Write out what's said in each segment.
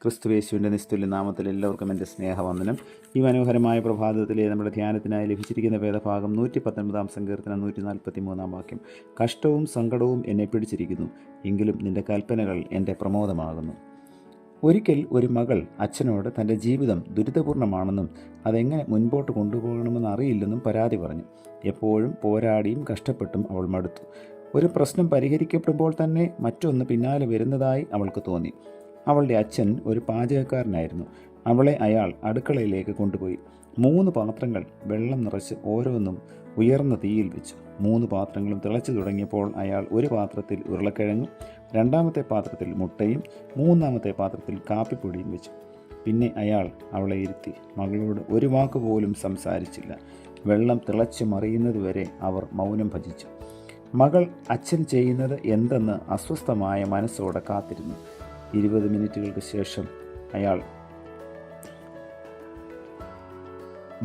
ക്രിസ്തുയേശുവിൻ്റെ നിസ്തുല്യ നാമത്തിൽ എല്ലാവർക്കും എൻ്റെ സ്നേഹവന്ദനം. ഈ മനോഹരമായ പ്രഭാതത്തിലെ നമ്മുടെ ധ്യാനത്തിനായി ലഭിച്ചിരിക്കുന്ന വേദഭാഗം 119 സങ്കീർത്തനം 143 വാക്യം. കഷ്ടവും സങ്കടവും എന്നെ പിടിച്ചിരിക്കുന്നു, എങ്കിലും നിൻ്റെ കൽപ്പനകൾ എൻ്റെ പ്രമോദമാകുന്നു. ഒരിക്കൽ ഒരു മകൾ അച്ഛനോട് തൻ്റെ ജീവിതം ദുരിതപൂർണ്ണമാണെന്നും അതെങ്ങനെ മുൻപോട്ട് കൊണ്ടുപോകണമെന്ന് അറിയില്ലെന്നും പരാതി പറഞ്ഞു. എപ്പോഴും പോരാടിയും കഷ്ടപ്പെട്ടും അവൾ മടുത്തു. ഒരു പ്രശ്നം പരിഹരിക്കപ്പെടുമ്പോൾ തന്നെ മറ്റൊന്ന് പിന്നാലെ വരുന്നതായി അവൾക്ക് തോന്നി. അവളുടെ അച്ഛൻ ഒരു പാചകക്കാരനായിരുന്നു. അവളെ അയാൾ അടുക്കളയിലേക്ക് കൊണ്ടുപോയി. 3 പാത്രങ്ങൾ വെള്ളം നിറച്ച് ഓരോന്നും ഉയർന്ന തീയിൽ വെച്ചു. 3 പാത്രങ്ങളും തിളച്ചു തുടങ്ങിയപ്പോൾ അയാൾ ഒരു പാത്രത്തിൽ ഉരുളക്കിഴങ്ങും, 2ാമത്തെ പാത്രത്തിൽ മുട്ടയും, 3ാമത്തെ പാത്രത്തിൽ കാപ്പിപ്പൊടിയും വെച്ചു. പിന്നെ അയാൾ അവളെ ഇരുത്തി. മകളോട് ഒരു വാക്കുപോലും സംസാരിച്ചില്ല. വെള്ളം തിളച്ചു മറിയുന്നതുവരെ അവർ മൗനം ഭജിച്ചു. മകൾ അച്ഛൻ ചെയ്യുന്നത് എന്തെന്ന് അസ്വസ്ഥമായ മനസ്സോടെ കാത്തിരുന്നു. 20 മിനിറ്റുകൾക്ക് ശേഷം അയാൾ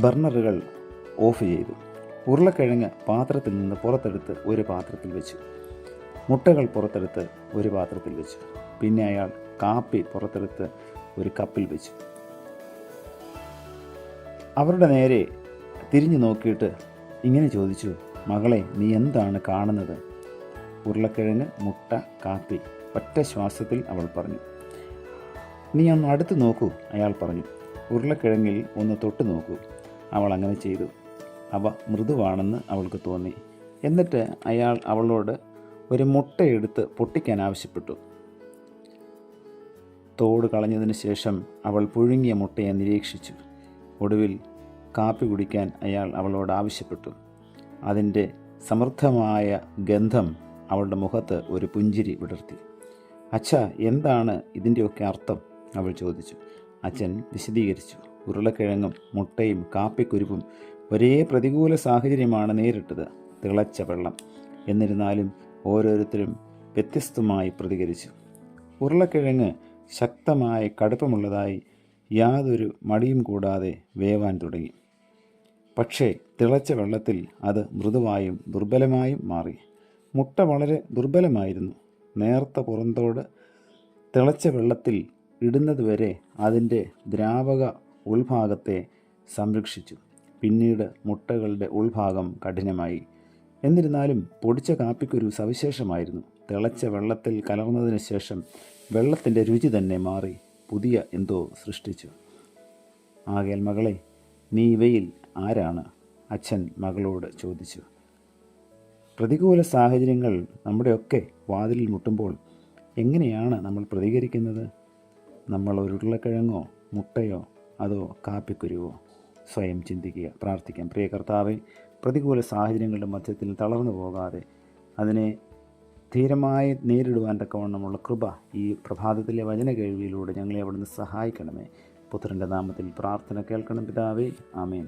ബർണറുകൾ ഓഫ് ചെയ്തു. ഉരുളക്കിഴങ്ങ് പാത്രത്തിൽ നിന്ന് പുറത്തെടുത്ത് ഒരു പാത്രത്തിൽ വെച്ചു. മുട്ടകൾ പുറത്തെടുത്ത് ഒരു പാത്രത്തിൽ വെച്ചു. പിന്നെ അയാൾ കാപ്പി പുറത്തെടുത്ത് ഒരു കപ്പിൽ വെച്ചു. അവരുടെ നേരെ തിരിഞ്ഞു നോക്കിയിട്ട് ഇങ്ങനെ ചോദിച്ചു, മകളെ, നീ എന്താണ് കാണുന്നത്? ഉരുളക്കിഴങ്ങ്, മുട്ട, കാപ്പി. ഒറ്റ ശ്വാസത്തിൽ അവൾ പറഞ്ഞു. നീ ഒന്ന് അടുത്ത് നോക്കൂ, അയാൾ പറഞ്ഞു. ഉരുളക്കിഴങ്ങിൽ ഒന്ന് തൊട്ട് നോക്കൂ. അവൾ അങ്ങനെ ചെയ്തു. അവ മൃദുവാണെന്ന് അവൾക്ക് തോന്നി. എന്നിട്ട് അയാൾ അവളോട് ഒരു മുട്ടയെടുത്ത് പൊട്ടിക്കാൻ ആവശ്യപ്പെട്ടു. തോട് കളഞ്ഞതിന് ശേഷം അവൾ പുഴുങ്ങിയ മുട്ടയെ നിരീക്ഷിച്ചു. ഒടുവിൽ കാപ്പി കുടിക്കാൻ അയാൾ അവളോട് ആവശ്യപ്പെട്ടു. അതിൻ്റെ സമൃദ്ധമായ ഗന്ധം അവളുടെ മുഖത്ത് ഒരു പുഞ്ചിരി വിടർത്തി. അച്ഛാ, എന്താണ് ഇതിൻ്റെയൊക്കെ അർത്ഥം? അവൾ ചോദിച്ചു. അച്ഛൻ വിശദീകരിച്ചു. ഉരുളക്കിഴങ്ങും മുട്ടയും കാപ്പിക്കുരുവും ഒരേ പ്രതികൂല സാഹചര്യമാണ് നേരിട്ടത്. തിളച്ച വെള്ളം. എന്നിരുന്നാലും ഓരോരുത്തരും വ്യത്യസ്തമായി പ്രതികരിച്ചു. ഉരുളക്കിഴങ്ങ് ശക്തമായി കടുപ്പമുള്ളതായി യാതൊരു മടിയും കൂടാതെ വേവാൻ തുടങ്ങി. പക്ഷേ തിളച്ച വെള്ളത്തിൽ അത് മൃദുവായും ദുർബലമായും മാറി. മുട്ട വളരെ ദുർബലമായിരുന്നു. നേർത്ത പുറന്തോട് തിളച്ച വെള്ളത്തിൽ ഇടുന്നതുവരെ അതിൻ്റെ ദ്രാവക ഉൾഭാഗത്തെ സംരക്ഷിച്ചു. പിന്നീട് മുട്ടകളുടെ ഉൾഭാഗം കഠിനമായി. എന്നിരുന്നാലും പൊടിച്ച കാപ്പിക്കുരു സവിശേഷമായിരുന്നു. തിളച്ച വെള്ളത്തിൽ കലർന്നതിന് ശേഷം വെള്ളത്തിൻ്റെ രുചി തന്നെ മാറി പുതിയ എന്തോ സൃഷ്ടിച്ചു. ആകയാൽ മകളെ, നീ ഇവയിൽ ആരാണ്? അച്ഛൻ മകളോട് ചോദിച്ചു. പ്രതികൂല സാഹചര്യങ്ങൾ നമ്മുടെയൊക്കെ വാതിലിൽ മുട്ടുമ്പോൾ എങ്ങനെയാണ് നമ്മൾ പ്രതികരിക്കുന്നത്? നമ്മൾ ഒരു ഉരുളക്കിഴങ്ങോ മുട്ടയോ അതോ കാപ്പിക്കുരുവോ? സ്വയം ചിന്തിക്കുക. പ്രാർത്ഥിക്കാം. പ്രിയ കർത്താവേ, പ്രതികൂല സാഹചര്യങ്ങളുടെ മധ്യത്തിൽ തളർന്നു പോകാതെ അതിനെ ധീരമായി നേരിടുവാൻ തക്കവണ്ണമുള്ള കൃപ ഈ പ്രഭാതത്തിലെ വചന കേൾവിയിലൂടെ ഞങ്ങളെ അവിടുന്ന് സഹായിക്കണമേ. പുത്രൻ്റെ നാമത്തിൽ പ്രാർത്ഥന കേൾക്കണം പിതാവേ. ആമേൻ.